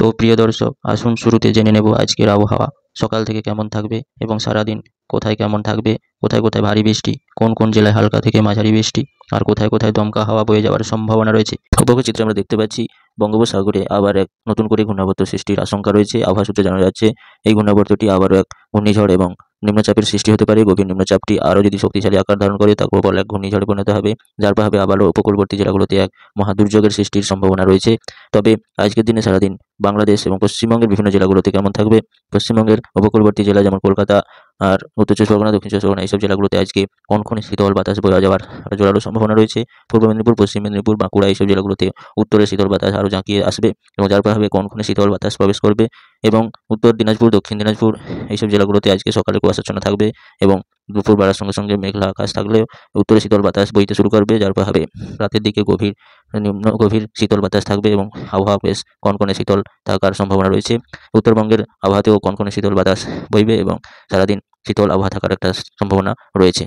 তো প্রিয় দর্শক, আসুন শুরুতে জেনে নেব আজকের আবহাওয়া সকাল থেকে কেমন থাকবে এবং সারাদিন কোথায় কেমন থাকবে, কোথায় কোথায় ভারী বৃষ্টি, কোন কোন জেলায় হালকা থেকে মাঝারি বৃষ্টি, আর কোথায় কোথায় দমকা হাওয়া বয়ে যাওয়ার সম্ভাবনা রয়েছে। উপগ্রহ চিত্রে আমরা দেখতে পাচ্ছি বঙ্গোপসাগরে আবার এক নতুন করে ঘূর্ণাবর্ত সৃষ্টির আশঙ্কা রয়েছে। আবহাওয়া সূত্রে জানা যাচ্ছে এই ঘূর্ণাবর্তটি আবারও এক ঘূর্ণিঝড় এবং নিম্নচাপের সৃষ্টি হতে পারে। গভীর নিম্নচাপটি আরও যদি শক্তিশালী আকার ধারণ করে তা প্রবল এক ঘূর্ণিঝড়ে পরিণত হবে, যার প্রভাবে আবারও উপকূলবর্তী জেলাগুলোতে এক মহাদুর্যোগের সৃষ্টির সম্ভাবনা রয়েছে। তবে আজকের দিনে সারাদিন বাংলাদেশ এবং পশ্চিমবঙ্গের বিভিন্ন জেলাগুলোতে কেমন থাকবে? পশ্চিমবঙ্গের উপকূলবর্তী জেলা যেমন কলকাতা আর উত্তর চব্বিশ পরগনা, দক্ষিণ চব্বিশ পরগনা এইসব জেলাগুলোতে আজকে কনকনে শীতল বাতাস বয়ে যাওয়ার একটা জোরালো সম্ভাবনা রয়েছে। পূর্ব মেদিনীপুর, পশ্চিম মেদিনীপুর, বাঁকুড়া এইসব জেলাগুলোতে উত্তরে শীতল বাতাস আরও জাঁকিয়ে আসবে এবং যার প্রভাবে কনকনে শীতল বাতাস প্রবেশ করবে। এবং উত্তর দিনাজপুর, দক্ষিণ দিনাজপুর এইসব জেলাগুলোতে আজকে সকালে কুয়াশাচ্ছন্ন থাকবে এবং দুপুর বাড়ার সঙ্গে সঙ্গে মেঘলা আকাশ থাকলেও উত্তরে শীতল বাতাস বইতে শুরু করবে, যার প্রভাবে রাতের দিকে গভীর শীতল বাতাস থাকবে এবং আবহাওয়া বেশ কনকনে শীতল থাকার সম্ভাবনা রয়েছে। উত্তরবঙ্গের আবহাওয়াতেও কনকনে শীতল বাতাস বইবে এবং সারাদিন শীতল আবহাওয়া থাকার একটা সম্ভাবনা রয়েছে।